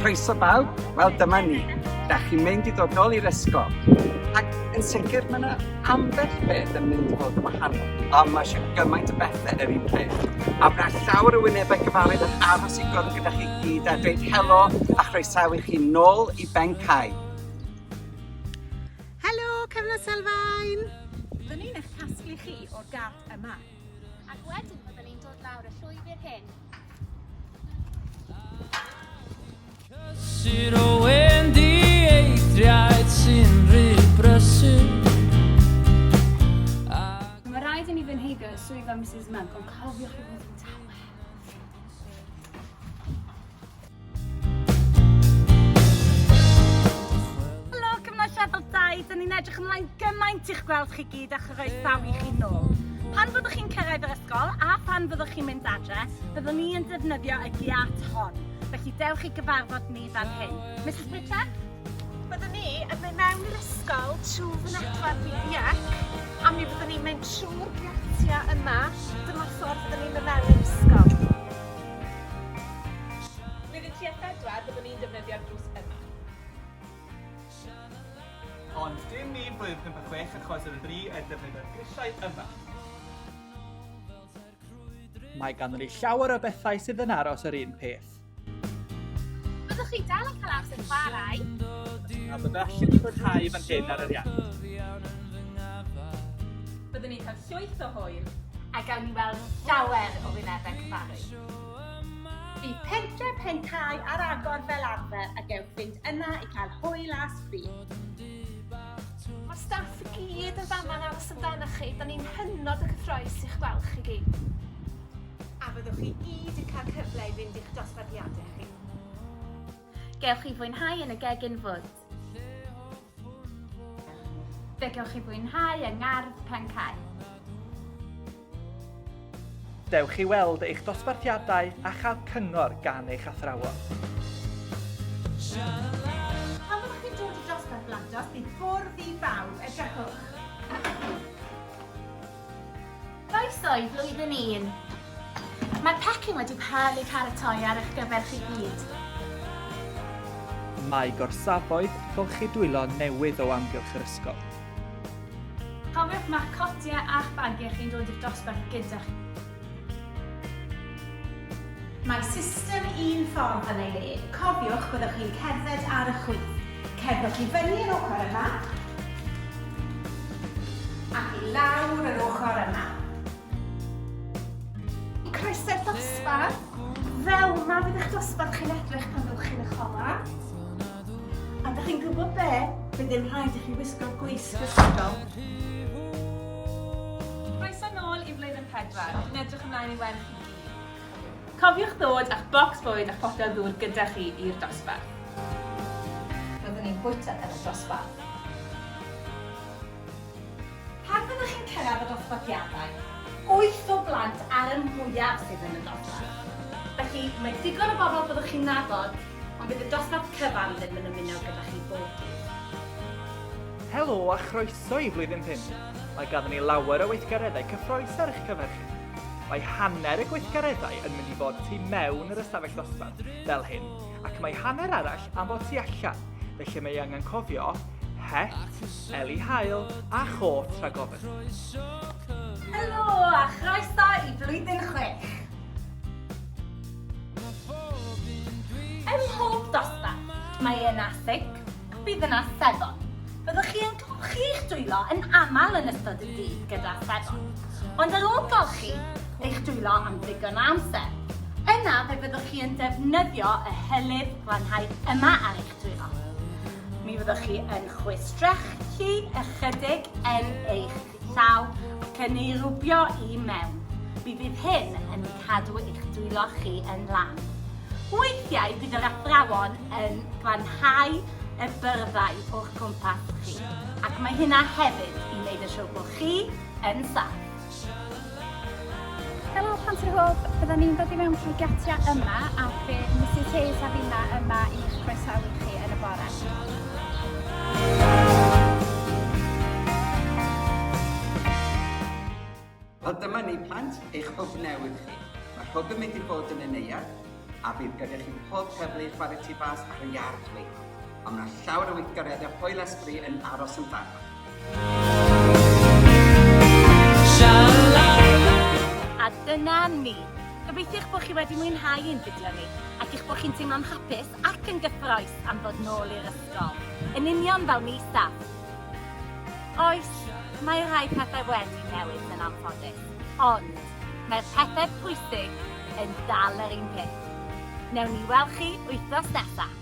Croeso bawb, wel dyma ni. Da chi'n mynd I ddod nôl i'r ysgol. Ac yn sicr mae yna ambell beth yn mynd I fod yn wahanol. Ond mae eisiau gymaint o bethau yr un peth. A mae llawer o wynebau gyfarwydd yn aros I gwrdd gyda chi gyd a dweud helo a chroesawu chi nôl I ben cae. Helo, cyfnod sylfaen! Byddwn ni'n eich casglu chi o'r gardd yma. Ac wedyn byddwn ni'n dod lawr y llwybr hyn. Cysur o wendi eithriad sy'n rhy brysur. Mae rhaid I ni fynheibio y swyddfa Mrs Monk, ond cofiwch I fod yn tawer. Helo, cyfnod llefel 2. Dyn ni'n edrych ymlaen gymaint i'ch gweld chi gyd a chroesawu chi nôl. Pan fyddwch chi'n cyrraedd yr ysgol a pan fyddwch chi'n mynd adre, byddwn ni yn defnyddio y giat hon. Felly dewch I gyfarfod ni fan hyn. Mrs Pritchard? Byddwn ni yn mynd mewn i'r ysgol trwy fynedfa fideo a mi byddwn ni'n mynd trwy'r giatiau yma. Dyma'r ffordd byddwn ni'n mynd mewn i'r ysgol. Bydd y tua 4 byddwn ni'n defnyddio'r drws yma. Ond dim ni blwyddyn 56 achos yr 3 yn defnyddio'r grisiau yma. Mae ganddyn ni llawer o bethau sydd yn aros yr un peth. Byddwch chi dal yn cael amser chwarae. A byddai allan I fwynhau fan hyn ar yr iawn. Byddwn ni'n cael llwyth o hwyr. A gawn ni weld llawer o wynebau cyfarwydd. Bydd pentre pen cae ar agor fel arfer a gewch fynd yna I cael hwyl a sbrin. Mae'r staff I gyd yn fama'n aros amdano chi. Da ni'n hynod o gyffroes i'ch gweld chi gyd. A byddwch chi gyd yn cael cyfle I fynd i'ch dosbarthiadau chi. Gewch chi fwynhau yn y gegin fwd. Fe gewch chi fwynhau yng ngardd pen cae. Dewch I weld eich dosbarthiadau a chael cyngor gan eich athrawon. Pan fyddwch chi'n dod I dosbarth blantos, bydd bwrdd I bawb edrychwch. Croeso I flwyddyn 1. Mae'r pecyn wedi cael ei paratoi ar eich gyfer chi gyd. Mae gorsafoedd golchi dwylo newydd o amgylch yr ysgol. Cofiwch ma'ch cotiau a'ch bagiau chi'n dod i'r dosbarth gyda chi. Mae system un ffordd yn ei le. Cofiwch byddwch chi'n cerdded ar y chwith. Cerddwch I fyny yr ochr yma ac I lawr yr ochr yma. Croeso'r dosbarth. Fel yma fydd eich dosbarth chi'n edrych pan fyddwch chi'n y chola. A da chi'n gwybod be? Bydd yn rhaid I chi wisgo gwisg ysgol. Croeso nôl I flwyddyn 4. Dwi'n edrych ymlaen I weld chi gyd. Cofiwch ddod a'ch bocs bwyd a'ch botel ddŵr gyda chi i'r dosbarth. Byddwn ni'n bwyta yn y dosbarth. Pan fyddwch chi'n cyrraedd y dosbarthiadau, 8 o blant ar y mwyaf sydd yn y dosbarth. Felly mae digon o bobl byddwch chi'n nabod, ond bydd y dosbarth cyfan ddim yn ymuno gyda chi bob dydd. Helo a chroeso I flwyddyn 5. Mae ganddyn ni lawer o weithgareddau cyffroes ar eich cyfer chi. Mae hanner y gweithgareddau yn mynd I fod tu mewn yr ystafell dosbarth fel hyn, ac mae hanner arall am fod tu allan, felly mae angen cofio het, eli hael a chot rhag ofyn. Helo a chroeso I flwyddyn 6. Ym mhob dosbarth, mae yna sig, bydd yna sefon. Byddwch chi yn golchi eich dwylo yn aml yn ystod y dydd gyda sefon. Ond ar ôl golchi eich dwylo am ddigon o amser, yna fe byddwch chi yn defnyddio y hylif glanhau yma ar eich dwylo. Mi fyddwch chi yn chwistrellu ychydig yn eich llaw ac yn ei rwbio I mewn. Mi fydd hyn yn cadw eich dwylo chi yn lan. Weithiau bydd yr athrawon yn glanhau y byrddau o'ch cwmpas chi, ac mae hynna hefyd I wneud yn siŵr bod chi yn saff. Helo plant yr hoff, byddwn ni'n dod I mewn trwy giatiau yma a bydd Mrs Hayes a finna yma i'ch croesawu chi yn y bore. Wel dyma ni plant, eich hwb newydd chi. Mae'r hwb yn mynd I fod yn y neuadd, a bydd gyda chi pob cyfle i chwarae tu fas ar y iard leidog. Ond mae yna llawer o weithgareddau hwyl ysbryd yn aros amdano. A dyna ni. Gobeithio'ch bod chi wedi mwynhau ein fideo ni ac eich bod chi'n teimlo'n hapus ac yn gyffroes am ddod nôl i'r ysgol. Yn union fel ni staff. Oes, mae rhai pethau wedi newid yn anffodus, ond mae'r pethau pwysig yn dal yr un peth. Newn ni weld chi wythnos nesaf.